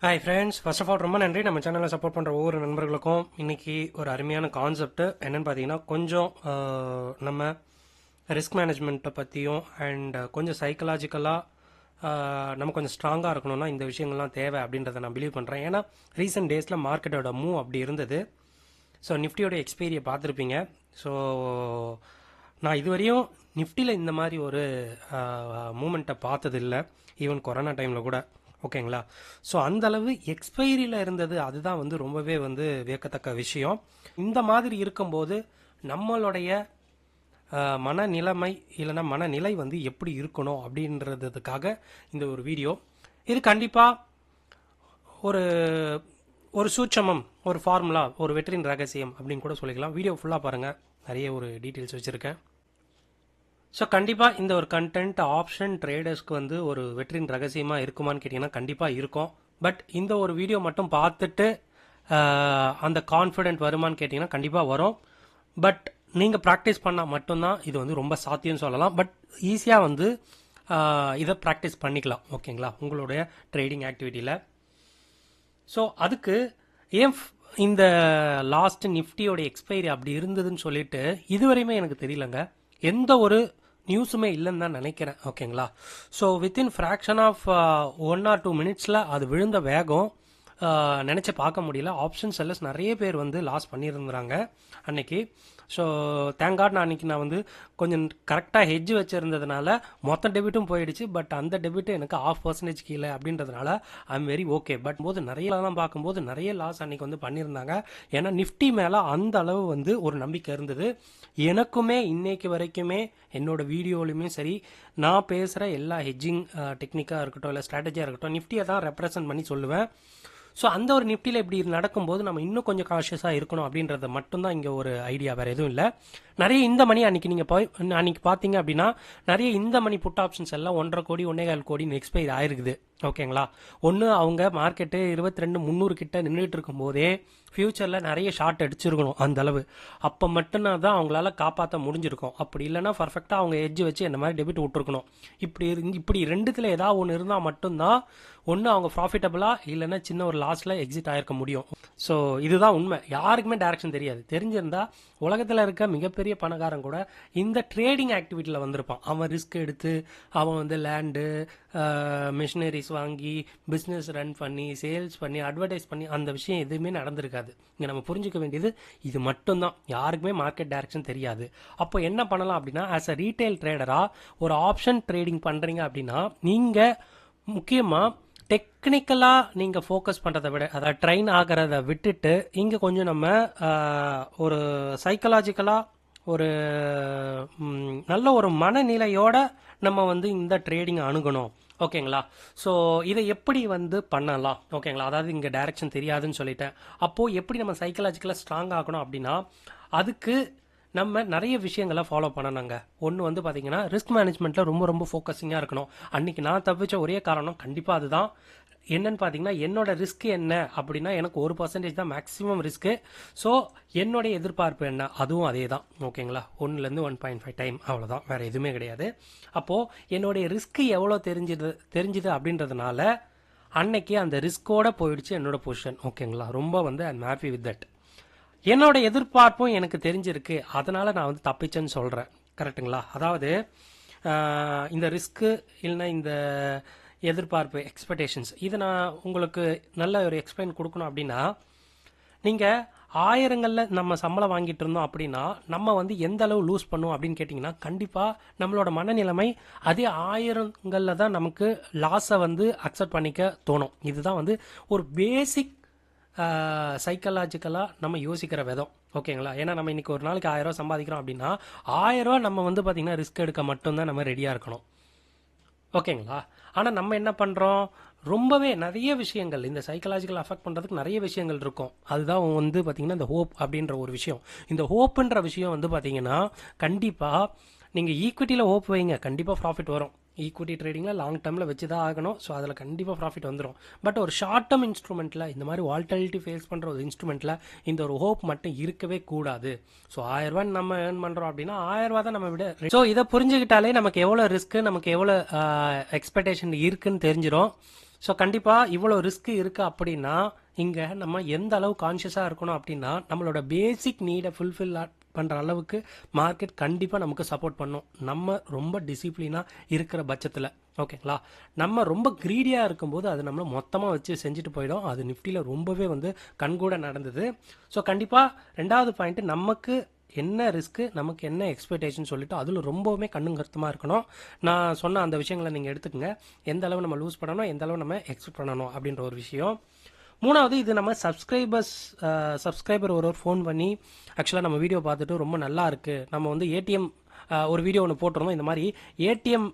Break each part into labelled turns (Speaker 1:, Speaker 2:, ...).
Speaker 1: Hi friends, first of all ரொம்ப நன்றி நம்ம சேனலை சப்போர்ட் பண்ணுற ஒவ்வொரு நண்பர்களுக்கும். இன்றைக்கி ஒரு அருமையான கான்செப்ட் என்னென்னு பார்த்தீங்கன்னா, கொஞ்சம் நம்ம ரிஸ்க் மேனேஜ்மெண்ட்டை பற்றியும் அண்ட் கொஞ்சம் சைக்கலாஜிக்கலாக நம்ம கொஞ்சம் ஸ்ட்ராங்காக இருக்கணும்னா இந்த விஷயங்கள்லாம் தேவை அப்படின்றத நான் பிலீவ் பண்ணுறேன். ஏன்னா ரீசெண்ட் டேஸில் மார்க்கெட்டோட மூவ் அப்படி இருந்தது. ஸோ நிஃப்டியோட எக்ஸ்பீரியை பார்த்துருப்பீங்க. ஸோ நான் இதுவரையும் நிஃப்டியில் இந்த மாதிரி ஒரு மூமெண்ட்டை பார்த்ததில்லை, ஈவன் கொரோனா டைமில் கூட. ஓகேங்களா? ஸோ அந்தளவு எக்ஸ்பைரியில் இருந்தது. அதுதான் வந்து ரொம்பவே வந்து வியக்கத்தக்க விஷயம். இந்த மாதிரி இருக்கும்போது நம்மளுடைய மனநிலைமை இல்லைன்னா மனநிலை வந்து எப்படி இருக்கணும் அப்படின்றதுக்காக இந்த ஒரு வீடியோ. இது கண்டிப்பாக ஒரு ஒரு சூட்சமம், ஒரு ஃபார்முலா, ஒரு வெற்றியின் ரகசியம் அப்படின்னு கூட சொல்லிக்கலாம். வீடியோ ஃபுல்லாக பாருங்கள், நிறைய ஒரு டீட்டெயில்ஸ் வச்சுருக்கேன். ஸோ கண்டிப்பாக இந்த ஒரு கண்டென்ட் ஆப்ஷன் ட்ரேடர்ஸ்க்கு வந்து ஒரு வெற்றியின் ரகசியமாக இருக்குமான்னு கேட்டிங்கன்னா கண்டிப்பாக இருக்கும். பட் இந்த ஒரு வீடியோ மட்டும் பார்த்துட்டு அந்த கான்ஃபிடென்ட் வருமானு கேட்டிங்கன்னா கண்டிப்பாக வரும். பட் நீங்கள் ப்ராக்டிஸ் பண்ணால் மட்டும்தான் இது வந்து ரொம்ப சாத்தியம்னு சொல்லலாம். பட் ஈஸியாக வந்து இதை ப்ராக்டிஸ் பண்ணிக்கலாம். ஓகேங்களா? உங்களுடைய ட்ரேடிங் ஆக்டிவிட்டியில். ஸோ அதுக்கு ஏன் இந்த லாஸ்ட் நிஃப்டியோட எக்ஸ்பைரி அப்படி இருந்ததுன்னு சொல்லிட்டு இதுவரையுமே எனக்கு தெரியலங்க. எந்த ஒரு நியூஸுமே இல்லைன்னு தான் நினைக்கிறேன். ஓகேங்களா? So within fraction of 1 or 2 minutes அது விழுந்த வேகம் நினச்சி பார்க்க முடியல. ஆப்ஷன் செல்லர்ஸ் நிறைய பேர் வந்து லாஸ் பண்ணியிருந்தாங்க அன்னைக்கு. ஸோ தேங்க் காட் நான் வந்து கொஞ்சம் கரெக்டாக ஹெட்ஜ் வச்சுருந்ததுனால மொத்த டெபிட்டும் போயிடுச்சு. பட் அந்த டெபிட் எனக்கு 0.5% கீழே அப்படின்றதுனால I am very okay. But போது நிறையலாம் பார்க்கும்போது நிறைய லாஸ் அன்னைக்கு வந்து பண்ணியிருந்தாங்க. ஏன்னா நிஃப்டி மேலே அந்த அளவு வந்து ஒரு நம்பிக்கை இருந்தது. எனக்குமே இன்னைக்கு வரைக்குமே என்னோட வீடியோலையுமே சரி, நான் பேசுகிற எல்லா ஹெட்ஜிங் டெக்னிக்காக இருக்கட்டும் இல்லை ஸ்ட்ராட்டஜியாக இருக்கட்டும் நிஃப்டியை தான் ரெப்ரசன்ட் பண்ணி சொல்லுவேன். ஸோ அந்த ஒரு நிஃப்டியில் இப்படி நடக்கும்போது நம்ம இன்னும் கொஞ்சம் காஷியஸாக இருக்கணும் அப்படின்றத மட்டும்தான் இங்கே ஒரு ஐடியா, வேறு எதுவும் இல்லை. நிறைய இந்த மணி அன்றைக்கி நீங்கள் அன்றைக்கி பார்த்தீங்க அப்படின்னா நிறைய இந்த மணி புட் ஆப்ஷன்ஸ் எல்லாம் 1.5 கோடி 1.25 கோடின்னு எக்ஸ்பைரி ஆயிருக்குது. ஓகேங்களா? ஒன்று அவங்க மார்க்கெட்டு 22,300 கிட்ட நின்றுட்டு இருக்கும் போதே ஃபியூச்சரில் நிறைய ஷார்ட் அடிச்சிருக்கணும் அந்த அளவு. அப்போ மட்டும்தான் தான் அவங்களால காப்பாற்ற முடிஞ்சிருக்கும். அப்படி இல்லைன்னா பர்ஃபெக்டாக அவங்க எட்ஜ் வச்சு இந்த மாதிரி டெபிட் விட்டுருக்கணும். இப்படி ரெண்டுத்தில் ஏதாவது ஒன்று இருந்தால் மட்டும்தான் ஒன்று அவங்க ப்ராஃபிட்டபுளாக இல்லைன்னா சின்ன ஒரு லாஸில் எக்ஸிட் ஆகிருக்க முடியும். ஸோ இதுதான் உண்மை. யாருக்குமே டைரக்ஷன் தெரியாது. தெரிஞ்சிருந்தா உலகத்தில் இருக்க மிகப்பெரிய பணக்காரன் கூட இந்த ட்ரேடிங் ஆக்டிவிட்டியில் வந்திருப்பான். அவன் ரிஸ்க் எடுத்து அவன் வந்து லேண்டு மிஷினரிஸ் வாங்கி பிஸ்னஸ் ரன் பண்ணி சேல்ஸ் பண்ணி அட்வர்டைஸ் பண்ணி அந்த விஷயம் எதுவுமே நடந்திருக்காது. இங்கே நம்ம புரிஞ்சுக்க வேண்டியது இது மட்டும்தான். யாருக்குமே மார்க்கெட் டைரக்ஷன் தெரியாது. அப்போ என்ன பண்ணலாம் அப்படின்னா, ஆஸ் அ ரீட்டைல் ட்ரேடராக ஒரு ஆப்ஷன் ட்ரேடிங் பண்ணுறீங்க அப்படின்னா நீங்கள் முக்கியமாக டெக்னிக்கலாக நீங்கள் ஃபோக்கஸ் பண்ணுறதை விட, அதாவது ட்ரெயின் ஆகிறத விட்டுட்டு இங்கே கொஞ்சம் நம்ம ஒரு சைக்கலாஜிக்கலாக ஒரு நல்ல ஒரு மனநிலையோட நம்ம வந்து இந்த ட்ரேடிங் அணுகணும். ஓகேங்களா? ஸோ இதை எப்படி வந்து பண்ணலாம்? ஓகேங்களா? அதாவது இங்கே டைரக்ஷன் தெரியாதுன்னு சொல்லிட்டேன். அப்போது எப்படி நம்ம சைக்கலாஜிக்கலாக ஸ்ட்ராங் ஆகணும் அப்படின்னா அதுக்கு நம்ம நிறைய விஷயங்களை ஃபாலோ பண்ணணுங்க. ஒன்று வந்து பார்த்தீங்கன்னா ரிஸ்க் மேனேஜ்மெண்ட்டில் ரொம்ப ரொம்ப ஃபோக்கஸிங்காக இருக்கணும். அன்றைக்கி நான் தப்பிச்ச ஒரே காரணம் கண்டிப்பாக அதுதான். என்னன்னு பார்த்தீங்கன்னா என்னோட ரிஸ்க் என்ன அப்படின்னா எனக்கு 1% தான் மேக்ஸிமம் ரிஸ்க்கு. ஸோ என்னுடைய எதிர்பார்ப்பு என்ன, அதுவும் அதே தான். ஓகேங்களா? 1 to 1.5 டைம், அவ்வளோதான், வேறு எதுவுமே கிடையாது. அப்போது என்னுடைய ரிஸ்க்கு எவ்வளோ தெரிஞ்சுது அப்படின்றதுனால அன்னைக்கு அந்த ரிஸ்கோட போயிடுச்சு என்னோட பொசிஷன். ஓகேங்களா? ரொம்ப வந்து I am happy with that. என்னோட எதிர்பார்ப்பும் எனக்கு தெரிஞ்சிருக்கு, அதனால் நான் வந்து தப்பிச்சேன்னு சொல்கிறேன். கரெக்டுங்களா? அதாவது இந்த ரிஸ்க்கு இல்லைன்னா இந்த எதிர்பார்ப்பு எக்ஸ்பெக்டேஷன்ஸ் இதை நான் உங்களுக்கு நல்ல ஒரு எக்ஸ்பிளைன் கொடுக்கணும் அப்படின்னா, நீங்கள் 1000ங்களில் நம்ம சம்பளம் வாங்கிட்டு இருந்தோம் அப்படின்னா நம்ம வந்து எந்த அளவு லூஸ் பண்ணுவோம் அப்படின்னு கேட்டிங்கன்னா கண்டிப்பாக நம்மளோட மனநிலைமை அதே 1000ங்களில் தான் நமக்கு லாஸை வந்து அக்செப்ட் பண்ணிக்க தோணும். இதுதான் வந்து ஒரு பேசிக் சைக்கலாஜிக்கலாக நம்ம யோசிக்கிற விதம். ஓகேங்களா? ஏன்னா நம்ம இன்றைக்கி ஒரு நாளைக்கு 1000 ரூபா சம்பாதிக்கிறோம் அப்படின்னா 1000 ரூபா நம்ம வந்து பார்த்திங்கன்னா ரிஸ்க் எடுக்க மட்டும்தான் நம்ம ரெடியாக இருக்கணும். ஓகேங்களா? ஆனால் நம்ம என்ன பண்ணுறோம், ரொம்பவே நிறைய விஷயங்கள் இந்த சைக்கலாஜிக்கல் அஃபெக்ட் பண்ணுறதுக்கு நிறைய விஷயங்கள் இருக்கும். அதுதான் வந்து பார்த்திங்கன்னா இந்த ஹோப் அப்படின்ற ஒரு விஷயம். இந்த ஹோப்புன்ற விஷயம் வந்து பார்த்திங்கன்னா கண்டிப்பாக நீங்கள் ஈக்விட்டியில் ஹோப் வைங்க, கண்டிப்பாக ப்ராஃபிட் வரும். ஈக்விட்டி ட்ரேடிங்கில் லாங் டேர்மில் வச்சு தான் ஆகணும். ஸோ அதில் கண்டிப்பாக ப்ராஃபிட் வந்துடும். பட் ஒரு ஷார்ட் டேர்ம் இன்ஸ்ட்ருமெண்ட்டில் இந்த மாதிரி வால்டாலிட்டி ஃபேஸ் பண்ணுற ஒரு இன்ஸ்ட்ருமெண்ட்டில் இந்த ஒரு ஹோப் மட்டும் இருக்கவே கூடாது. ஸோ 1000 ரூபா நம்ம ஏர்ன் பண்ணுறோம் அப்படின்னா 1000 ரூபா தான் நம்ம விட. ஸோ இதை புரிஞ்சுக்கிட்டாலே நமக்கு எவ்வளோ ரிஸ்க்கு, நமக்கு எவ்வளோ எக்ஸ்பெக்டேஷன் இருக்குன்னு தெரிஞ்சிடும். ஸோ கண்டிப்பாக இவ்வளோ ரிஸ்க் இருக்குது அப்படின்னா இங்கே நம்ம எந்த அளவு கான்ஷியஸாக இருக்கணும் அப்படின்னா நம்மளோட பேசிக் நீடை ஃபுல்ஃபில் பண்ணுற அளவுக்கு மார்க்கெட் கண்டிப்பாக நமக்கு சப்போர்ட் பண்ணும். நம்ம ரொம்ப டிசிப்ளினாக இருக்கிற பட்சத்தில் ஓகேங்களா. நம்ம ரொம்ப க்ரீடியாக இருக்கும்போது அது நம்மளை மொத்தமாக வச்சு செஞ்சுட்டு போயிடும். அது நிஃப்டியில் ரொம்பவே வந்து கண்கூட நடந்தது. ஸோ கண்டிப்பாக ரெண்டாவது பாயிண்ட்டு, நமக்கு என்ன ரிஸ்க்கு, நமக்கு என்ன எக்ஸ்பெக்டேஷன் சொல்லிட்டு அதில் ரொம்பவுமே கண்ணும் கருத்துமாக இருக்கணும். நான் சொன்ன அந்த விஷயங்களை நீங்கள் எடுத்துக்கங்க. எந்த அளவு நம்ம லூஸ் பண்ணணும், எந்த அளவு நம்ம எக்ஸ்பெக்ட் பண்ணணும் அப்படின்ற ஒரு விஷயம். மூணாவது, இது நம்ம சப்ஸ்கிரைபர் ஒரு ஃபோன் பண்ணி ஆக்சுவலாக நம்ம வீடியோ பார்த்துட்டு ரொம்ப நல்லா இருக்குது, நம்ம வந்து ஏடிஎம் ஒரு வீடியோ ஒன்று போட்டிருந்தோம். இந்த மாதிரி ஏடிஎம்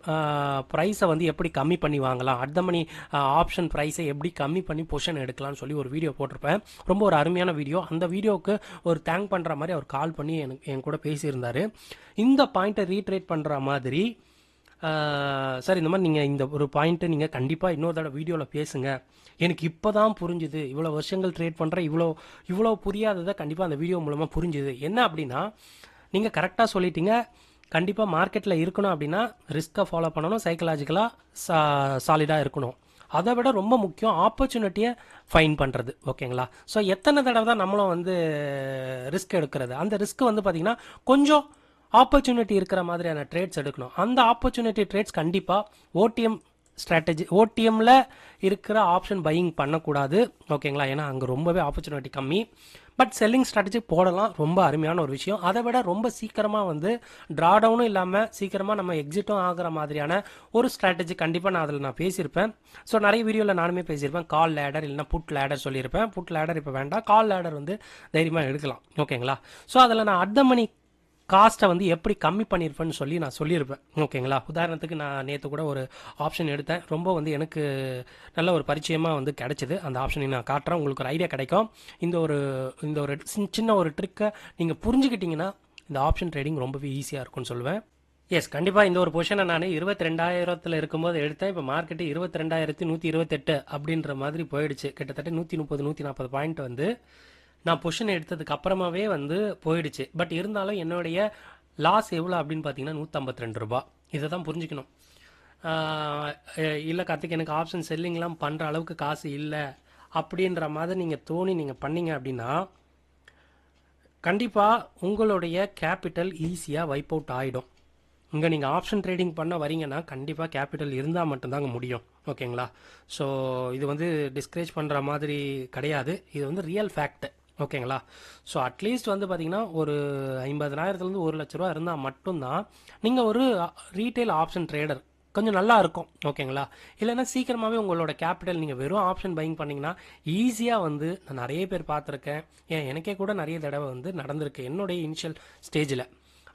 Speaker 1: ப்ரைஸை வந்து எப்படி கம்மி பண்ணி வாங்கலாம், அட் த மணி ஆப்ஷன் ப்ரைஸை எப்படி கம்மி பண்ணி பொசிஷன் எடுக்கலாம்னு சொல்லி ஒரு வீடியோ போட்டிருப்பேன். ரொம்ப ஒரு அருமையான வீடியோ. அந்த வீடியோவுக்கு ஒரு தேங்க் பண்ணுற மாதிரி அவர் கால் பண்ணி என் கூட பேசியிருந்தார். இந்த பாயிண்ட்டை ரீட்ரேட் பண்ணுற மாதிரி, சார் இந்த மாதிரி நீங்கள் இந்த ஒரு பாயிண்ட்டை நீங்கள் கண்டிப்பாக இன்னொரு தடவை வீடியோவில் பேசுங்க, எனக்கு இப்போ தான் புரிஞ்சுது, இவ்வளோ வருஷங்கள் ட்ரேட் பண்ணுறேன், இவ்வளோ புரியாததை கண்டிப்பாக அந்த வீடியோ மூலமாக புரிஞ்சுது. என்ன அப்படின்னா, நீங்கள் கரெக்டாக சொல்லிட்டீங்க. கண்டிப்பாக மார்க்கெட்டில் இருக்கணும் அப்படின்னா ரிஸ்க்கை ஃபாலோ பண்ணணும், சைக்கலாஜிக்கலாக சாலிடாக இருக்கணும். அதை விட ரொம்ப முக்கியம் ஆப்பர்ச்சுனிட்டியை ஃபைன் பண்ணுறது. ஓகேங்களா. ஸோ எத்தனை தடவை தான் நம்மளும் வந்து ரிஸ்க் எடுக்கிறது. அந்த ரிஸ்க் வந்து பார்த்திங்கன்னா கொஞ்சம் ஆப்பர்ச்சுனிட்டி இருக்கிற மாதிரியான ட்ரேட்ஸ் எடுக்கணும். அந்த ஆப்பர்ச்சுனிட்டி ட்ரேட்ஸ் கண்டிப்பாக ஓடிஎம் ஸ்ட்ராட்டஜி, ஓடிஎம்மில் இருக்கிற ஆப்ஷன் பையிங் பண்ணக்கூடாது. ஓகேங்களா. ஏன்னா அங்கே ரொம்பவே ஆப்பர்ச்சுனிட்டி கம்மி. பட் செல்லிங் ஸ்ட்ராட்டஜி போடலாம், ரொம்ப அருமையான ஒரு விஷயம். அதை விட ரொம்ப சீக்கிரமாக வந்து ட்ராடவுனும் இல்லாமல் சீக்கிரமாக நம்ம எக்ஸிட்டும் ஆகிற மாதிரியான ஒரு ஸ்ட்ராட்டஜி கண்டிப்பாக நான் அதில் பேசியிருப்பேன். ஸோ நிறைய வீடியோவில் நானுமே பேசியிருப்பேன். கால் லேடர் இல்லைனா புட் லேடர் சொல்லியிருப்பேன். புட் லேடர் இப்போ வேண்டாம், கால் லேடர் வந்து தைரியமாக எடுக்கலாம். ஓகேங்களா. ஸோ அதில் நான் அட் த மணி காஸ்ட்டை வந்து எப்படி கம்மி பண்ணியிருப்பேன்னு சொல்லி நான் சொல்லியிருப்பேன். ஓகேங்களா. உதாரணத்துக்கு நான் நேற்று கூட ஒரு ஆப்ஷன் எடுத்தேன். ரொம்ப வந்து எனக்கு நல்ல ஒரு பரிச்சயமாக வந்து கிடச்சிது. அந்த ஆப்ஷனை நான் காட்டுறேன், உங்களுக்கு ஒரு ஐடியா கிடைக்கும். இந்த ஒரு சின்ன ஒரு ட்ரிக்கை நீங்கள் புரிஞ்சுக்கிட்டிங்கன்னா இந்த ஆப்ஷன் ட்ரேடிங் ரொம்பவே ஈஸியாக இருக்கும்னு சொல்லுவேன். எஸ், கண்டிப்பாக இந்த ஒரு பொசிஷனை நான் 22,000 இருக்கும்போது எடுத்தேன். இப்போ மார்க்கெட்டு 22,128 அப்படின்ற மாதிரி போயிடுச்சு. கிட்டத்தட்ட 130 140 பாயிண்ட் வந்து நான் பொசிஷன் எடுத்ததுக்கு அப்புறமாவே வந்து போயிடுச்சு. பட் இருந்தாலும் என்னுடைய லாஸ் எவ்வளோ அப்படின்னு பார்த்தீங்கன்னா 152 ரூபா. இதை தான் புரிஞ்சுக்கணும். இல்லை கார்த்திக், எனக்கு ஆப்ஷன் செல்லிங்லாம் பண்ணுற அளவுக்கு காசு இல்லை அப்படின்ற மாதிரி நீங்கள் பண்ணீங்க அப்படின்னா கண்டிப்பாக உங்களுடைய கேபிட்டல் ஈஸியாக வைப் அவுட் ஆகிடும். இங்கே நீங்கள் ஆப்ஷன் ட்ரேடிங் பண்ண வரீங்கன்னா கண்டிப்பாக கேபிட்டல் இருந்தால் மட்டும்தாங்க முடியும். ஓகேங்களா. ஸோ இது வந்து டிஸ்கரேஜ் பண்ணுற மாதிரி கிடையாது, இது வந்து ரியல் ஃபேக்ட். ஓகேங்களா. ஸோ அட்லீஸ்ட் வந்து பார்த்தீங்கன்னா ஒரு 50,000 1 லட்ச ரூபா இருந்தால் மட்டும்தான் நீங்கள் ஒரு ரீட்டைல் ஆப்ஷன் ட்ரேடர் கொஞ்சம் நல்லா இருக்கும். ஓகேங்களா. இல்லைன்னா சீக்கிரமாகவே உங்களோட கேபிட்டல் நீங்கள் வெறும் ஆப்ஷன் பையிங் பண்ணிங்கன்னா ஈஸியாக வந்து நான் நிறைய பேர் பார்த்துருக்கேன். எனக்கே கூட நிறைய தடவை வந்து நடந்திருக்கு என்னுடைய இனிஷியல் ஸ்டேஜில்.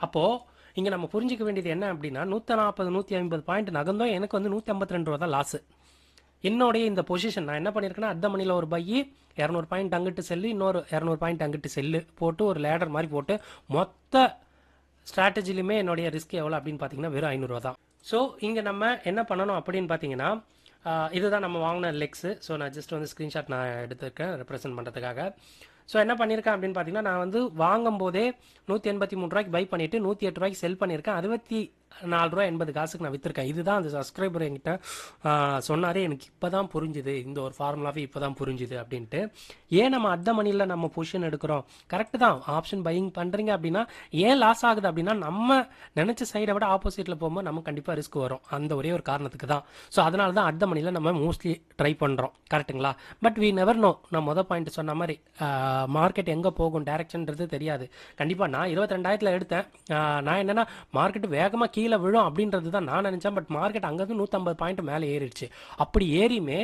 Speaker 1: அப்போது இங்கே நம்ம புரிஞ்சிக்க வேண்டியது என்ன அப்படின்னா 140 150 பாயிண்ட் நகர்ந்தோம், எனக்கு வந்து 152 ரூபா தான் லாஸு. என்னுடைய இந்த பொசிஷன் நான் என்ன பண்ணியிருக்கேன்னா அட் த மணியில் ஒரு பையி 200 பாயிண்ட் அங்கிட்டு செல்லு, இன்னொரு 200 பாயிண்ட் அங்கிட்டு செல்லு போட்டு ஒரு லேடர் மாதிரி போட்டு மொத்த ஸ்ட்ராட்டஜிலுமே என்னுடைய ரிஸ்க் எவ்வளோ அப்படின்னு பார்த்தீங்கன்னா வெறும் 500 ரூபா தான். ஸோ இங்கே நம்ம என்ன பண்ணணும் அப்படின்னு பார்த்தீங்கன்னா இதுதான் நம்ம வாங்கின லெக்ஸு. ஸோ நான் ஜஸ்ட் வந்து ஸ்க்ரீன்ஷாட் நான் எடுத்துருக்கேன் ரெப்ரசென்ட் பண்ணுறதுக்காக. ஸோ என்ன பண்ணியிருக்கேன் அப்படின்னு பார்த்தீங்கன்னா நான் வந்து வாங்கும் போதே 183 ரூபாய்க்கு பை பண்ணிவிட்டு 108 ரூபாய்க்கு செல் பண்ணியிருக்கேன். 64 ரூபா 80 காசுக்கு நான் விற்றுருக்கேன். இதுதான் அந்த சப்ஸ்கிரைபர் என்கிட்ட சொன்னாரே, எனக்கு இப்போ தான் புரிஞ்சுது, இந்த ஒரு ஃபார்முலாவே இப்போ தான் புரிஞ்சுது அப்படின்ட்டு. ஏன் நம்ம அட் த மணியில் நம்ம பொசிஷன் எடுக்கிறோம், கரெக்டு தான். ஆப்ஷன் பையிங் பண்ணுறீங்க அப்படின்னா ஏன் லாஸ் ஆகுது அப்படின்னா நம்ம நினச்ச சைடை விட ஆப்போசிட்டில் போகும்போது நமக்கு கண்டிப்பாக ரிஸ்க் வரும். அந்த ஒரே ஒரு காரணத்துக்கு தான். ஸோ அதனால தான் அட் த மணியில் நம்ம மோஸ்ட்லி ட்ரை பண்ணுறோம். கரெக்டுங்களா. But we never know. நான் மொதல் பாயிண்ட் சொன்ன மாதிரி மார்க்கெட் எங்கே போகும் டைரக்ஷன்றது தெரியாது. கண்டிப்பாக நான் 22,000 எடுத்தேன். நான் என்னென்னா மார்க்கெட் வேகமாக கீழே விழும் அப்படின்றது தான் நான் நினச்சேன். பட் மார்க்கெட் அங்கேருந்து 150 பாயிண்ட் மேலே ஏறிடுச்சு. அப்படி ஏறியுமே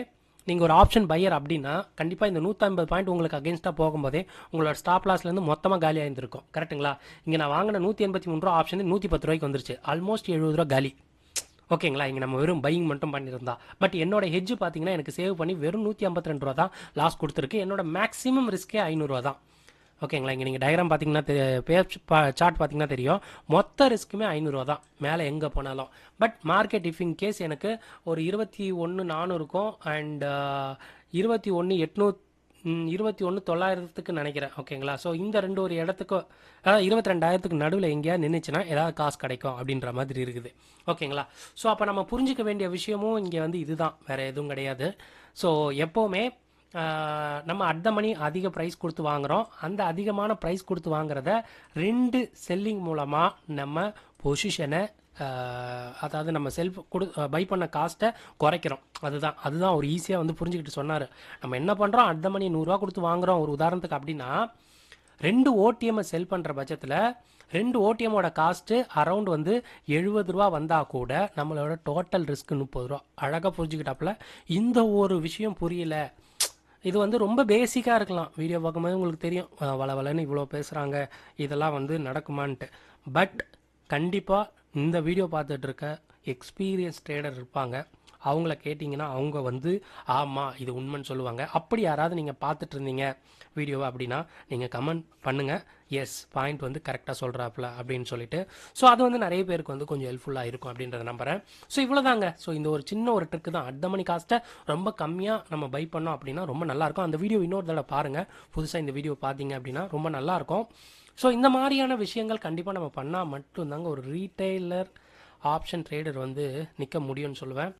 Speaker 1: நீங்கள் ஒரு ஆப்ஷன் பையர் அப்படின்னா கண்டிப்பாக இந்த 150 பாயிண்ட் உங்களுக்கு அகேன்ஸ்டாக போகும்போதே உங்களோட ஸ்டாப் லாஸ்லேருந்து மொத்தமாக காலி ஆயிருந்திருக்கும். கரெக்டுங்களா. இங்கே நான் வாங்கின 183 ரூபா ஆப்ஷன் 110 ரூபாய்க்கு வந்துருச்சு. ஆல்மோஸ்ட் 70 ரூபா காலி. ஓகேங்களா. இங்கே நம்ம வெறும் பையிங் மட்டும் பண்ணியிருந்தா. பட் என்னோட ஹெட்ஜ் பார்த்தீங்கன்னா எனக்கு சேவ் பண்ணி வெறும் 152 ரூபா தான் லாஸ் கொடுத்துருக்கு. என்னோட மேக்ஸிமம் ரிஸ்க்கே 500 ரூபா தான். ஓகேங்களா. இங்கே நீங்கள் டயக்ராம் பார்த்தீங்கன்னா சார்ட் பார்த்தீங்கன்னா தெரியும், மொத்த ரிஸ்க்குமே 500 ரூபா தான் மேலே எங்கே போனாலும். But market if in case எனக்கு ஒரு 21,400 இருக்கும் அண்ட் 21,800 21,900க்கு நினைக்கிறேன். ஓகேங்களா? ஸோ இந்த ஒரு இடத்துக்கு அதாவது 22,000க்கு நடுவில் எங்கேயா நின்றுச்சுன்னா ஏதாவது காசு கிடைக்கும் அப்படின்ற மாதிரி இருக்குது. ஓகேங்களா? ஸோ அப்போ நம்ம புரிஞ்சிக்க வேண்டிய விஷயமும் இங்கே வந்து இதுதான், வேறு எதுவும் கிடையாது. ஸோ எப்போவுமே நம்ம அட் த மணி அதிக ப்ரைஸ் கொடுத்து வாங்குகிறோம். அந்த அதிகமான ப்ரைஸ் கொடுத்து வாங்குறத 2 செல்லிங் மூலமாக நம்ம பொசிஷனை அதாவது நம்ம பை பண்ண காஸ்ட்டை குறைக்கிறோம். அதுதான் ஒரு ஈஸியாக வந்து புரிஞ்சுக்கிட்டு சொன்னார். நம்ம என்ன பண்ணுறோம், அட் த மணி 100 கொடுத்து வாங்குகிறோம் ஒரு உதாரணத்துக்கு அப்படின்னா 2 ஓடிஎம்மை செல் பண்ணுற பட்சத்தில் 2 ஓடிஎம்மோட காஸ்ட்டு அரௌண்ட் வந்து 70 ரூபா வந்தால் கூட நம்மளோட டோட்டல் ரிஸ்க் 30 ரூபா. அழகாக புரிஞ்சுக்கிட்டாப்புல. இந்த ஒரு விஷயம் புரியல. இது வந்து ரொம்ப பேசிக்காக இருக்கலாம். வீடியோ பார்க்கும்போது உங்களுக்கு தெரியும் வளவலன்னு இவ்வளோ பேசுகிறாங்க, இதெல்லாம் வந்து நடக்குமான்ட்டு. பட் கண்டிப்பாக இந்த வீடியோ பார்த்துட்டு இருக்க எக்ஸ்பீரியன்ஸ் ட்ரேடர் இருப்பாங்க. அவங்கள கேட்டிங்கன்னா அவங்க வந்து ஆமாம் இது உண்மைன்னு சொல்லுவாங்க. அப்படி யாராவது நீங்கள் பார்த்துட்டு இருந்தீங்க வீடியோவை அப்படின்னா நீங்கள் கமெண்ட் பண்ணுங்கள், எஸ் பாயிண்ட் வந்து கரெக்டாக சொல்கிறாப்புல அப்படின்னு சொல்லிட்டு. ஸோ அது வந்து நிறைய பேருக்கு வந்து கொஞ்சம் ஹெல்ப்ஃபுல்லாக இருக்கும் அப்படின்றத நம்புகிறேன். ஸோ இவ்வளோதாங்க. ஸோ இந்த ஒரு சின்ன ஒரு ட்ரிக்கு தான். அட் த மணி காஸ்ட்டை ரொம்ப கம்மியாக நம்ம பை பண்ணோம் அப்படின்னா ரொம்ப நல்லாயிருக்கும். அந்த வீடியோ இன்னொரு தடவை பாருங்கள். புதுசாக இந்த வீடியோ பார்த்தீங்க அப்படின்னா ரொம்ப நல்லாயிருக்கும். ஸோ இந்த மாதிரியான விஷயங்கள் கண்டிப்பாக நம்ம பண்ணால் மட்டும்தாங்க ஒரு ரீட்டைலர் ஆப்ஷன் ட்ரேடர் வந்து நிற்க முடியும்னு சொல்லுவேன்.